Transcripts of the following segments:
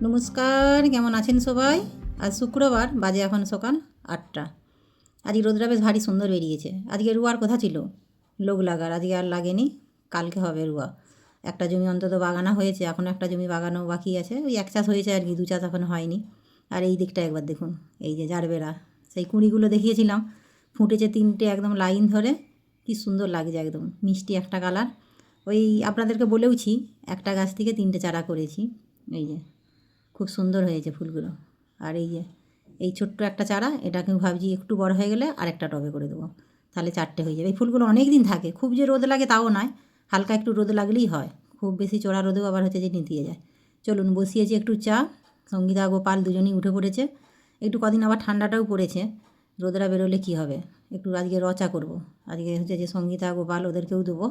নমস্কার, কেমন আছেন সবাই? আজ শুক্রবার, বাজে এখন সকাল 8টা। আজকে রোদটা বেশ ভারী সুন্দর বেরিয়েছে। আজকে রুয়ার কথা ছিল, লোক লাগার, আজকে আর লাগেনি, কালকে হবে রুয়া। একটা জমি অন্তত বাগানো হয়েছে, এখনও একটা জমি বাগানো বাকি আছে, ওই এক চাষ হয়েছে আর কি, দু চাষ এখন হয়নি। আর এই দিকটা একবার দেখুন, এই যে জারবেরা, সেই কুঁড়িগুলো দেখিয়েছিলাম, ফুটেছে 3টে একদম লাইন ধরে, কি সুন্দর লাগছে, একদম মিষ্টি একটা কালার। ওই আপনাদেরকে বলেওছি, একটা গাছ থেকে 3টে চারা করেছি, এই যে খুব সুন্দর হয়েছে ফুলগুলো। আর এই যে এই ছোট্ট একটা চারা, এটাকে ভাবছি একটু বড় হয়ে গেলে আর একটা টবে করে দেবো, তাহলে 4টে হয়ে যাবে। এই ফুলগুলো অনেক দিন থাকে, খুব যে রোদ লাগে তাও নয়, হালকা একটু রোদ লাগলেই হয়, খুব বেশি চড়া রোদেও আবার হচ্ছে যে নিতিয়ে যায়। চলুন, বসিয়েছি একটু চা, সঙ্গীতা গোপাল দুজনেই উঠে পড়েছে। একটু কদিন আবার ঠান্ডাটাও পড়েছে, রোদরা বেরোলে কী হবে, একটু আজকে রচা করব। আজকে হচ্ছে যে সঙ্গীতা গোপাল ওদেরকেও দেবো।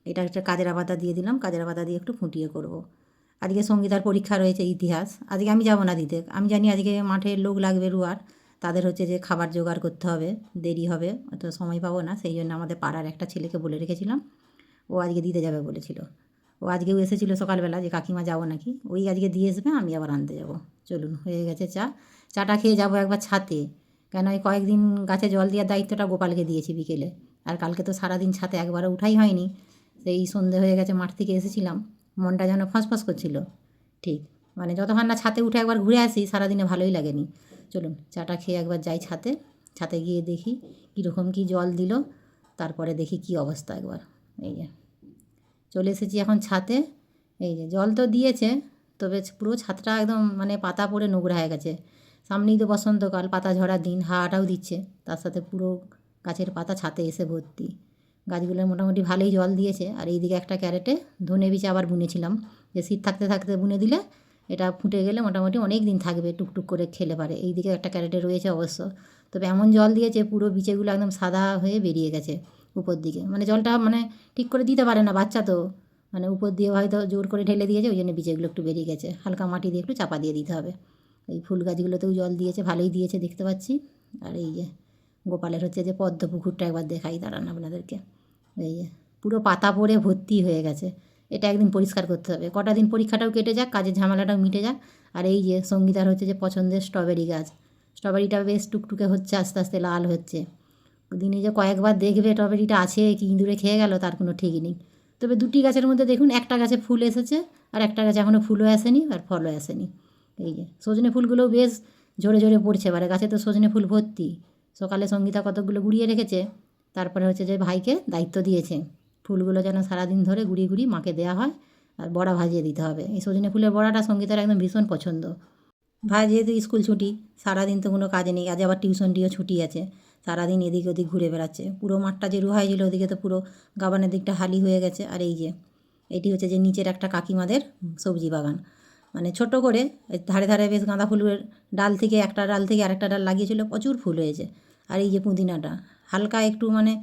এটা একটা কাজেরা পাতা দিয়ে দিলাম, কাজেরা পাতা দিয়ে একটু ফুটিয়ে করব। আজকে সঙ্গীতার পরীক্ষা রয়েছে ইতিহাস, আজকে আমি যাব না দিতে, আমি জানি আজকে মাঠে লোক লাগবে রুয়ার, তাদের হচ্ছে যে খাবার জোগাড় করতে হবে, দেরি হবে, অত সময় পাবো না, সেই জন্য আমাদের পাড়ার একটা ছেলেকে বলে রেখেছিলাম, ও আজকে দিতে যাবে বলেছিল। ও আজকেও এসেছিলো সকালবেলা যে কাকিমা যাবো নাকি, ওই আজকে দিয়ে আসবে, আমি আবার আনতে যাব। চলুন, হয়ে গেছে চা, চাটা খেয়ে যাবো একবার ছাতে, কেন এই কয়েকদিন গাছে জল দেওয়ার দায়িত্বটা গোপালকে দিয়েছি বিকেলে, আর কালকে তো সারাদিন ছাতে একবারও উঠাই হয়নি, সেই সন্ধে হয়ে গেছে, মাঠ থেকে এসেছিলাম, মনটা যেন ফসফস করছিল, ঠিক মানে যতক্ষণ না ছাতে উঠে একবার ঘুরে আসি সারাদিনে ভালোই লাগেনি। চলুন, চাটা খেয়ে একবার যাই ছাতে, ছাতে গিয়ে দেখি কীরকম কী জল দিল, তারপরে দেখি কি অবস্থা একবার। এই যে চলে এসেছি এখন ছাতে, এই যে জল তো দিয়েছে, তবে পুরো ছাদটা একদম মানে পাতা পড়ে নোংরা হয়ে গেছে, সামনেই তো বসন্তকাল, পাতা ঝরার দিন, হাওয়াটাও দিচ্ছে, তার সাথে পুরো গাছের পাতা ছাতে এসে ভর্তি। গাছগুলোর মোটামুটি ভালোই জল দিয়েছে। আর এইদিকে একটা ক্যারেটে ধনে বীজ আবার বুনেছিলাম, যে শীত থাকতে থাকতে বুনে দিলে এটা ফুটে গেলে মোটামুটি অনেক দিন থাকবে, টুকটুক করে খেলে পারে। এইদিকে একটা ক্যারেটে রয়েছে অবশ্য, তবে এমন জল দিয়েছে পুরো বিচেগুলো একদম সাদা হয়ে বেরিয়ে গেছে উপর দিকে, মানে জলটা মানে ঠিক করে দিতে পারে না বাচ্চা তো, মানে উপর দিয়ে হয়তো জোর করে ঢেলে দিয়েছে, ওই জন্য বীজগুলো একটু বেরিয়ে গেছে, হালকা মাটি দিয়ে একটু চাপা দিয়ে দিতে হবে। এই ফুল গাছগুলোতেও জল দিয়েছে, ভালোই দিয়েছে দেখতে পাচ্ছি। আর এই যে গোপালের হচ্ছে যে পদ্ম পুকুরটা একবার দেখাই, দাঁড়ান আপনাদেরকে, এই যে পুরো পাতা পড়ে ভর্তি হয়ে গেছে, এটা একদিন পরিষ্কার করতে হবে, কটা দিন পরীক্ষাটাও কেটে যাক, কাজের ঝামেলাটাও মিটে যাক। আর এই যে সঙ্গীতার হচ্ছে যে পছন্দের স্ট্রবেরি গাছ, স্ট্রবেরিটা বেশ টুকটুকে হচ্ছে, আস্তে আস্তে লাল হচ্ছে, দিনে যে কয়েকবার দেখবে স্ট্রবেরিটা আছে কি ইঁদুরে খেয়ে গেল তার কোনো ঠিক নেই। তবে দুটি গাছের মধ্যে দেখুন, একটা গাছে ফুল এসেছে আর একটা গাছে এখনও ফুলও আসেনি আর ফলও আসেনি। এই যে সজনে ফুলগুলোও বেশ ঝরে ঝরে পড়ছে, এবারে গাছে তো সজনে ফুল ভর্তি। সকালে সঙ্গীতা কতকগুলো গুঁড়িয়ে রেখেছে, তারপরে হচ্ছে যে ভাইকে দায়িত্ব দিয়েছে ফুলগুলো যেন সারাদিন ধরে গুঁড়িয়ে গুঁড়িয়ে মাকে দেওয়া হয়, আর বড়া ভাজিয়ে দিতে হবে। এই সজনে ফুলের বড়াটা সঙ্গীতার একদম ভীষণ পছন্দ। ভাই যেহেতু স্কুল ছুটি, সারাদিন তো কোনো কাজ নেই, আজ আবার টিউশনটিও ছুটি আছে, সারাদিন এদিক ওদিক ঘুরে বেড়াচ্ছে, পুরো মাঠটা যে রুহাই ছিল ওদিকে তো পুরো গাবানের দিকটা হালি হয়ে গেছে। আর এই যে এটি হচ্ছে যে নিচের একটা কাকিমাদের সবজি বাগান, মানে ছোট করে ধারে ধারে বেশ গাঁদা ফুলের ডাল থেকে একটা ডাল থেকে আরেকটা ডাল লাগিয়েছিল, প্রচুর ফুল হয়েছে। আর এই যে পুদিনাটা হালকা একটু মানে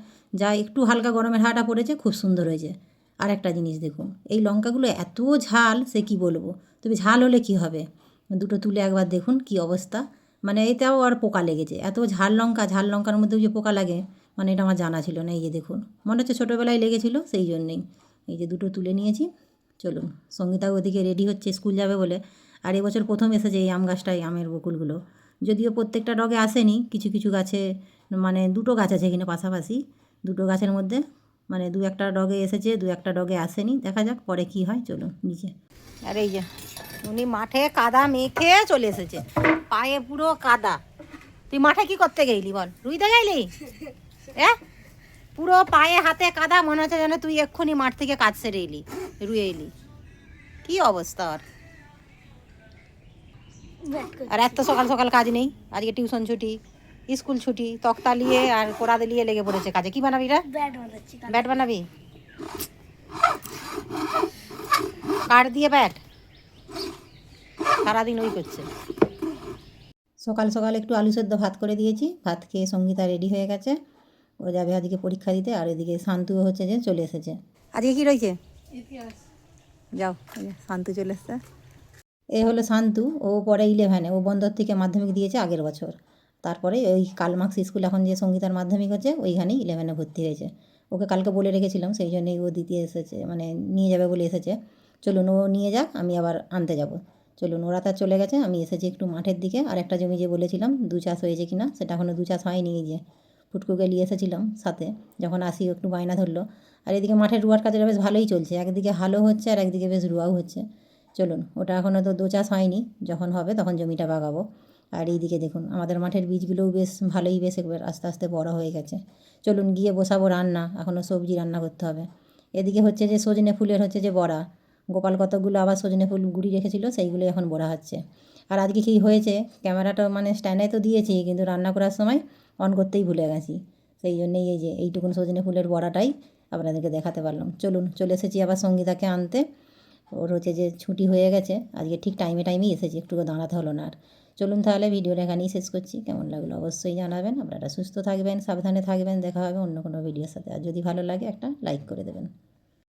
যা একটু হালকা গরমের হাওয়াটা পড়েছে, খুব সুন্দর হয়েছে। আর একটা জিনিস দেখুন, এই লঙ্কাগুলো এত ঝাল সে কি বলবো, তবে ঝাল হলে কি হবে, দুটো তুলে একবার দেখুন কি অবস্থা, মানে এতেও আর পোকা লেগেছে, এত ঝাল লঙ্কা, ঝাল লঙ্কার মধ্যেও যে পোকা লাগে মানে এটা আমার জানা ছিল না। এই যে দেখুন, মনে হচ্ছে ছোটোবেলায় লেগেছিলো সেই জন্যেই। এই যে দুটো তুলে নিয়েছি। চলুন, সঙ্গীতা ওদিকে রেডি হচ্ছে স্কুল যাবে বলে। আর এবছর প্রথম এসেছে এই আম গাছটায়, আমের বকুলগুলো, যদিও প্রত্যেকটা ডগে আসেনি, কিছু কিছু গাছে, মানে দুটো গাছ আছে এখানে পাশাপাশি, দুটো গাছের মধ্যে মানে দু একটা ডগে এসেছে, দু একটা ডগে আসেনি, দেখা যাক পরে কি হয়। চলুন নিচে। আর এই যে উনি মাঠে কাদা মেখে চলে এসেছে, পায়ে পুরো কাদা। তুই মাঠে কি করতে গেলি বল, রুইতে গেলি? হ্যাঁ, পুরো পায়ে হাতে কাদা, মনে হচ্ছে যেন তুই এক্ষুনি মাঠ থেকে কাজ সেরে এলি, রুয়ে এলি, কি অবস্থা। আর এত সকাল সকাল কাজ নেই, আজকে টিউশন ছুটি, স্কুল ছুটি, তক্তা নিয়ে আর কোড়াতে নিয়ে লেগে পড়েছে কাজে। কি বানাবি রে? ব্যাট বানাবি? কাঠ দিয়ে ব্যাট? সারাদিন ওই করছে। সকাল সকাল একটু আলু সেদ্ধ ভাত করে দিয়েছি, ভাত খেয়ে সঙ্গীতা রেডি হয়ে গেছে, ও যাবে আজকে পরীক্ষা দিতে। আর এদিকে শান্তুও হচ্ছে যে চলে এসেছে। আজকে কি রয়েছে? যাও, শান্তু চলে এসছে। এ হলো শান্তু, ও পরে 11-এ, ও বন্দর থেকে মাধ্যমিক দিয়েছে আগের বছর, তারপরে ওই কালমার্কস স্কুল এখন যে সঙ্গীতার মাধ্যমিক হচ্ছে ওইখানেই 11-এ ভর্তি হয়েছে। ওকে কালকে বলে রেখেছিলাম, সেই জন্যই ও দিতে এসেছে, মানে নিয়ে যাবে বলে এসেছে। চলুন, ও নিয়ে যাক, আমি আবার আনতে যাব। চলুন, ওরা তার চলে গেছে, আমি এসেছি একটু মাঠের দিকে। আর একটা জমি যে বলেছিলাম 2 চাষ হয়েছে কি না, সেটা এখনও 2 চাষ হয়নি। এই যে ফুটকুকে নিয়ে এসেছিলাম সাথে, যখন আসি একটু বায়না ধরলো। আর এদিকে মাঠের রুয়ার কাজটা বেশ ভালোই চলছে, একদিকে হালও হচ্ছে আর একদিকে বেশ রুয়াও হচ্ছে। চলুন, ওটা এখনও তো 2 চাষ হয়নি, যখন হবে তখন জমিটা বাগাবো। আর এইদিকে দেখুন আমাদের মাঠের বীজগুলোও বেশ ভালোই, বেশ একবার আস্তে আস্তে বড় হয়ে গেছে। চলুন গিয়ে বসাবো রান্না, এখনও সবজি রান্না করতে হবে। এদিকে হচ্ছে যে সজনে ফুলের হচ্ছে যে বড়া, গোপাল কতকগুলো আবার সজনে ফুল গুঁড়ি রেখেছিল, সেইগুলো এখন বড়া হচ্ছে। আর আজকে কী হয়েছে, ক্যামেরাটা মানে স্ট্যান্ডে তো দিয়েছি, কিন্তু রান্না করার সময় অন করতেই ভুলে গেছি। সেই জন্যেই এই যে এইটুকুন সজনে ফুলের বড়াটাই আপনাদেরকে দেখাতে পারলাম। চলুন, চলে এসেছি আবার সঙ্গীতাকে আনতে। ওর হচ্ছে যে ছুটি হয়ে গেছে, আজকে ঠিক টাইমেই এসেছি, একটুকু দাঁড়াতে হলো না আর। চলুন তাহলে ভিডিওটা এখানেই শেষ করছি। কেমন লাগলো অবশ্যই জানাবেন। আপনারা সুস্থ থাকবেন, সাবধানে থাকবেন। দেখা হবে অন্য কোনো ভিডিওর সাথে। আর যদি ভালো লাগে একটা লাইক করে দেবেন।